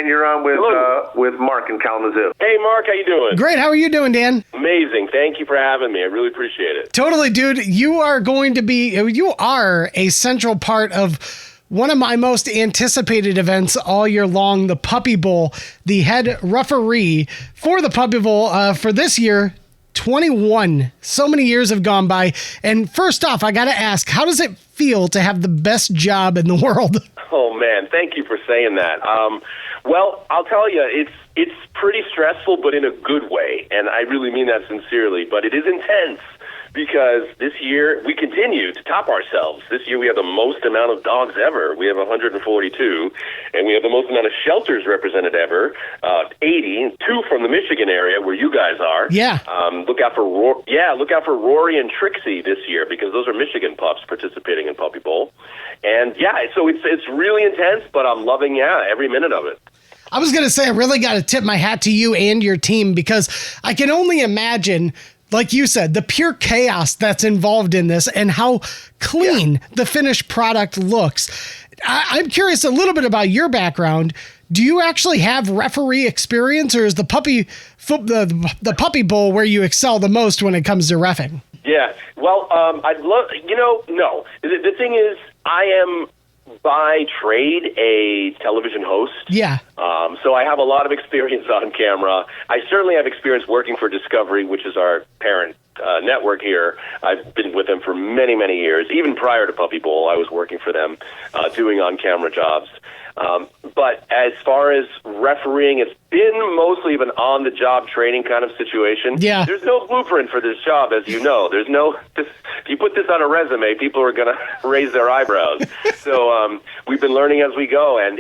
Dan, you're on with Mark in Kalamazoo. Hey, Mark, how you doing? Great. How are you doing, Dan? Amazing. Thank you for having me. I really appreciate it. Totally, dude. You are a central part of one of my most anticipated events all year long, the Puppy Bowl, the head Ruff-eree for the Puppy Bowl for this year. 21. So many years have gone by. And first off, I got to ask, how does it feel to have the best job in the world? Oh, man. Thank you for saying that. Well, I'll tell you, it's pretty stressful, but in a good way. And I really mean that sincerely. But it is intense because this year we continue to top ourselves. This year we have the most amount of dogs ever. We have 142, and we have the most amount of shelters represented ever, 80, 2 from the Michigan area where you guys are. Yeah. Look out for Rory and Trixie this year because those are Michigan pups participating in Puppy Bowl. And yeah, so it's really intense, but I'm loving every minute of it. I was going to say, I really got to tip my hat to you and your team because I can only imagine, like you said, the pure chaos that's involved in this and how clean the finished product looks. I'm curious a little bit about your background. Do you actually have referee experience, or is the the Puppy Bowl where you excel the most when it comes to reffing? Yeah, well, I'd love, no. The thing is, I am by trade a television host. Yeah. So I have a lot of experience on camera. I certainly have experience working for Discovery, which is our parent network here. I've been with them for many, many years. Even prior to Puppy Bowl, I was working for them doing on-camera jobs. But as far as refereeing, it's been mostly of an on-the-job training kind of situation. Yeah. There's no blueprint for this job, as you know. If you put this on a resume, people are going to raise their eyebrows. So we've been learning as we go, and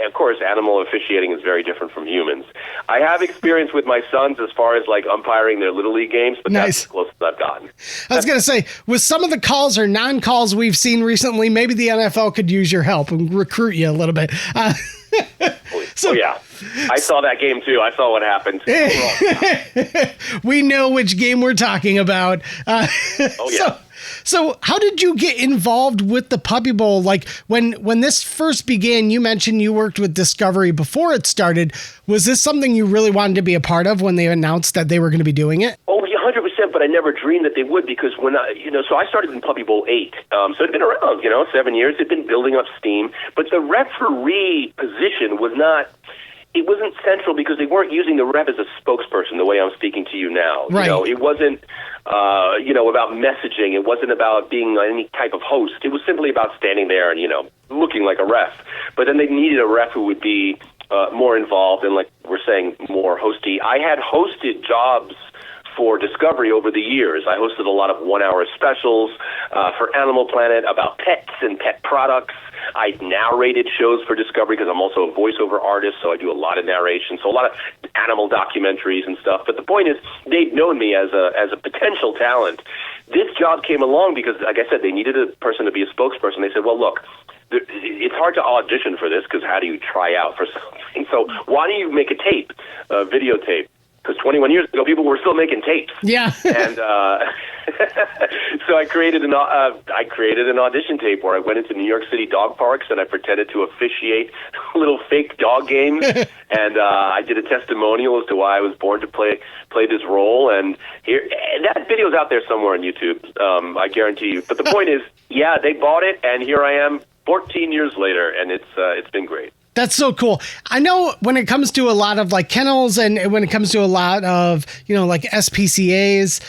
of course, animal officiating is very different from humans. I have experience with my sons as far as like umpiring their Little League games, but that's as close as I've gotten. I was going to say, with some of the calls or non-calls we've seen recently, maybe the NFL could use your help and recruit you a little bit. Yeah. I saw that game too. I saw what happened. We know which game we're talking about. So how did you get involved with the Puppy Bowl? Like when this first began, you mentioned you worked with Discovery before it started. Was this something you really wanted to be a part of when they announced that they were going to be doing it? Oh, 100%, but I never dreamed that they would because so I started in Puppy Bowl 8. So it'd been around, 7 years. It'd been building up steam. But the referee position it wasn't central because they weren't using the ref as a spokesperson the way I'm speaking to you now. Right. It wasn't, about messaging. It wasn't about being any type of host. It was simply about standing there and, looking like a ref. But then they needed a ref who would be more involved and, like we're saying, more hosty. I had hosted jobs for Discovery over the years. I hosted a lot of one-hour specials for Animal Planet about pets and pet products. I narrated shows for Discovery because I'm also a voiceover artist, so I do a lot of narration, so a lot of animal documentaries and stuff. But the point is, they'd known me as a potential talent. This job came along because, like I said, they needed a person to be a spokesperson. They said, well, look, it's hard to audition for this because how do you try out for something? So why don't you make a tape, a videotape? Because 21 years ago, people were still making tapes. Yeah. And so I created an audition tape where I went into New York City dog parks and I pretended to officiate little fake dog games. And I did a testimonial as to why I was born to play this role. And that video's out there somewhere on YouTube, I guarantee you. But the point is, yeah, they bought it, and here I am 14 years later, and it's been great. That's so cool. I know when it comes to a lot of like kennels and when it comes to a lot of, like SPCAs,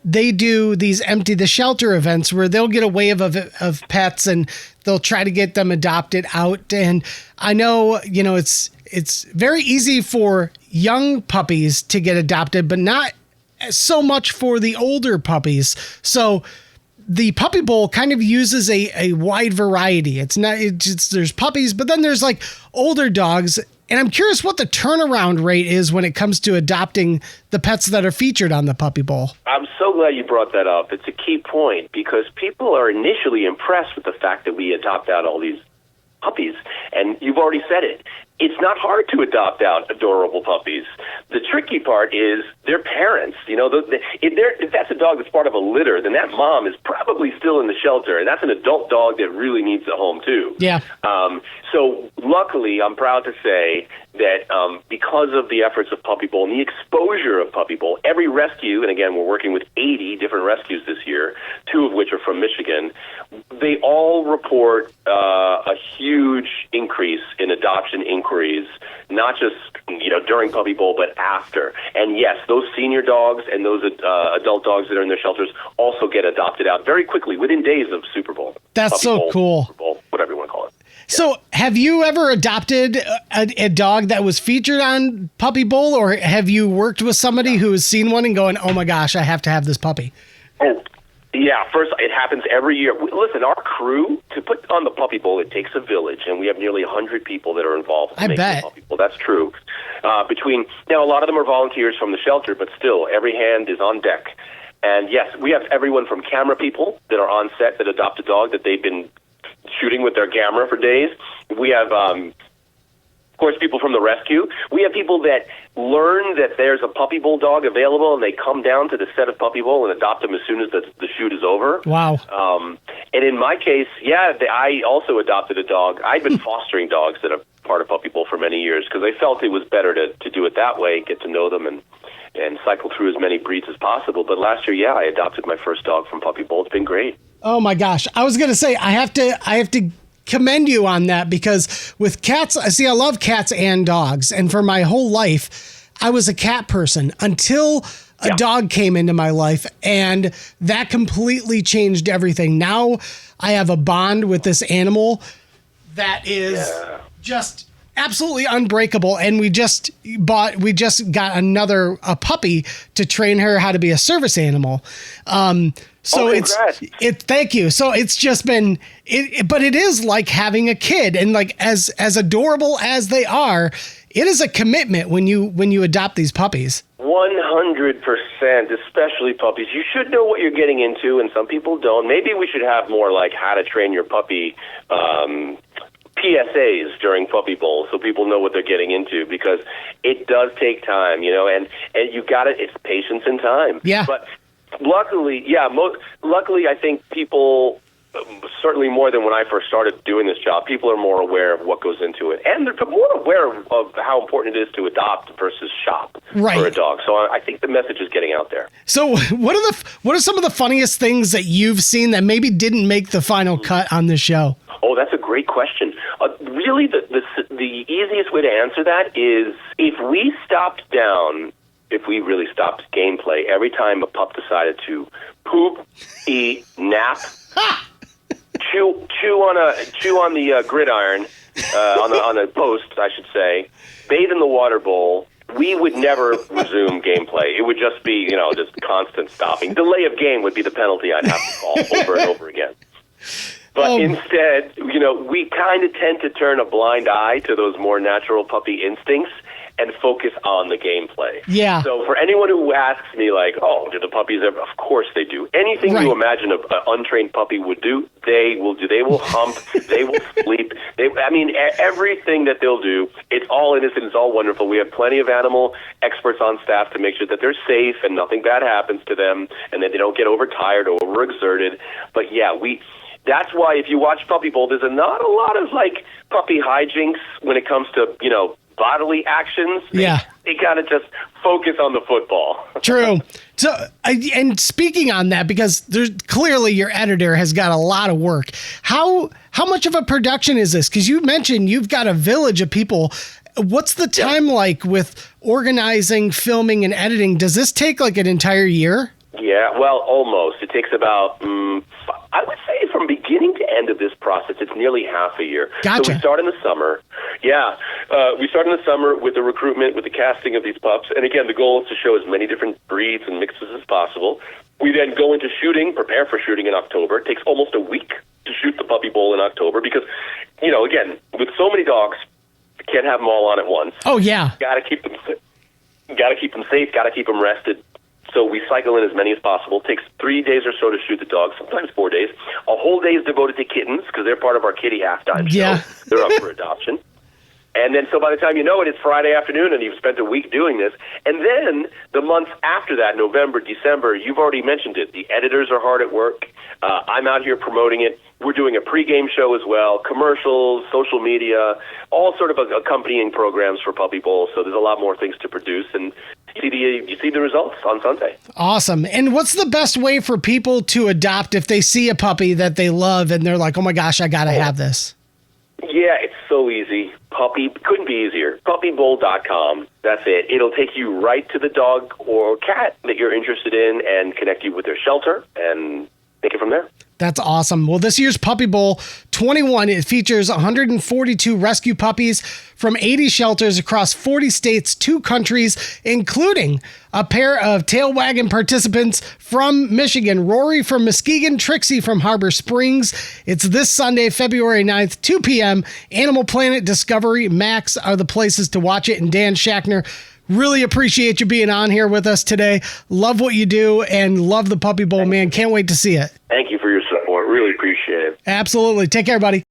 they do these empty the shelter events where they'll get a wave of pets and they'll try to get them adopted out. And I know, it's very easy for young puppies to get adopted, but not so much for the older puppies. So the Puppy Bowl kind of uses a wide variety. There's puppies, but then there's like older dogs. And I'm curious what the turnaround rate is when it comes to adopting the pets that are featured on the Puppy Bowl. I'm so glad you brought that up. It's a key point because people are initially impressed with the fact that we adopt out all these puppies. And you've already said it. it's not hard to adopt out adorable puppies. The tricky part is their parents. If that's a dog that's part of a litter, then that mom is probably still in the shelter, and that's an adult dog that really needs a home too. Yeah. So luckily, I'm proud to say that because of the efforts of Puppy Bowl and the exposure of Puppy Bowl, every rescue, and again, we're working with 80 different rescues this year, 2 of which are from Michigan, they all report a huge increase in adoption inquiries, not just during Puppy Bowl, but after. And yes, those senior dogs and those adult dogs that are in their shelters also get adopted out very quickly, within days of Super Bowl. That's Puppy so Bowl, cool. Super Bowl, whatever you want to call it. So have you ever adopted a dog that was featured on Puppy Bowl, or have you worked with somebody who has seen one and going, oh my gosh, I have to have this puppy? Oh, yeah. First, it happens every year. Listen, our crew, to put on the Puppy Bowl, it takes a village, and we have nearly 100 people that are involved in making the Puppy Bowl. That's true. Now, a lot of them are volunteers from the shelter, but still, every hand is on deck. And yes, we have everyone from camera people that are on set that adopt a dog that they've been shooting with their camera for days. We have, of course, people from the rescue. We have people that learn that there's a Puppy Bowl dog available, and they come down to the set of Puppy Bowl and adopt them as soon as the shoot is over. Wow. And in my case, I also adopted a dog. I'd been fostering dogs that are part of Puppy Bowl for many years because I felt it was better to do it that way, get to know them, and cycle through as many breeds as possible. But last year, I adopted my first dog from Puppy Bowl. It's been great. Oh my gosh. I was going to say, I have to commend you on that, because with cats, I love cats and dogs. And for my whole life, I was a cat person until a dog came into my life, and that completely changed everything. Now I have a bond with this animal that is just absolutely unbreakable. And we just got a puppy to train her how to be a service animal. So thank you. So it's just been, but it is like having a kid, and like as adorable as they are, it is a commitment when you adopt these puppies. 100%, especially puppies. You should know what you're getting into, and some people don't. Maybe we should have more like how to train your puppy PSAs during Puppy Bowl, so people know what they're getting into, because it does take time, and you got it. It's patience and time. Yeah. But luckily, I think people, certainly more than when I first started doing this job, people are more aware of what goes into it, and they're more aware of how important it is to adopt versus shop for a dog. So I think the message is getting out there. So what are some of the funniest things that you've seen that maybe didn't make the final cut on the show? Oh, that's a great question. Really, the easiest way to answer that is if we really stopped gameplay every time a pup decided to poop, eat, nap, chew on the gridiron, on the post, I should say, bathe in the water bowl, we would never resume gameplay. It would just be, just constant stopping. Delay of game would be the penalty I'd have to call over and over again. But instead, we kind of tend to turn a blind eye to those more natural puppy instincts and focus on the gameplay. Yeah. So for anyone who asks me, like, do the puppies ever? Of course they do. Anything you imagine an untrained puppy would do, they will do. They will hump. They will sleep. Everything that they'll do, it's all innocent. It's all wonderful. We have plenty of animal experts on staff to make sure that they're safe and nothing bad happens to them, and that they don't get overtired or overexerted. But that's why if you watch Puppy Bowl, there's not a lot of puppy hijinks when it comes to bodily actions. Yeah, they gotta just focus on the football. True. So, and speaking on that, because there's clearly your editor has got a lot of work. How much of a production is this? Because you mentioned you've got a village of people. What's the time like with organizing, filming, and editing? Does this take an entire year? Yeah, well, almost. It takes about, I would say from beginning to end of this process, it's nearly half a year. Gotcha. So we start in the summer. Yeah, we start in the summer with the recruitment, with the casting of these pups. And again, the goal is to show as many different breeds and mixes as possible. We then go into shooting, prepare for shooting in October. It takes almost a week to shoot the Puppy Bowl in October because, again, with so many dogs, you can't have them all on at once. Oh, yeah. Got to keep them safe, got to keep them rested. So we cycle in as many as possible. It takes 3 days or so to shoot the dogs, sometimes 4 days. A whole day is devoted to kittens because they're part of our kitty halftime show. Yeah. They're up for adoption. And then so by the time you know it, it's Friday afternoon and you've spent a week doing this. And then the months after that, November, December, you've already mentioned it. The editors are hard at work. I'm out here promoting it. We're doing a pregame show as well, commercials, social media, all sort of accompanying programs for Puppy Bowl. So there's a lot more things to produce. And you see the results on Sunday. Awesome. And what's the best way for people to adopt if they see a puppy that they love and they're like, oh my gosh, I got to have this? Yeah, it's so easy. Couldn't be easier. Puppybowl.com. That's it. It'll take you right to the dog or cat that you're interested in and connect you with their shelter and take it from there. That's awesome. Well, this year's Puppy Bowl 21, it features 142 rescue puppies from 80 shelters across 40 states, 2 countries, including a pair of tail wagging participants from Michigan, Rory from Muskegon, Trixie from Harbor Springs. It's this Sunday, February 9th, 2 p.m. Animal Planet, Discovery, Max are the places to watch it. And Dan Schachner, really appreciate you being on here with us today. Love what you do and love the Puppy Bowl, man. Can't wait to see it. Thank you for your support. Really appreciate it. Absolutely. Take care, buddy.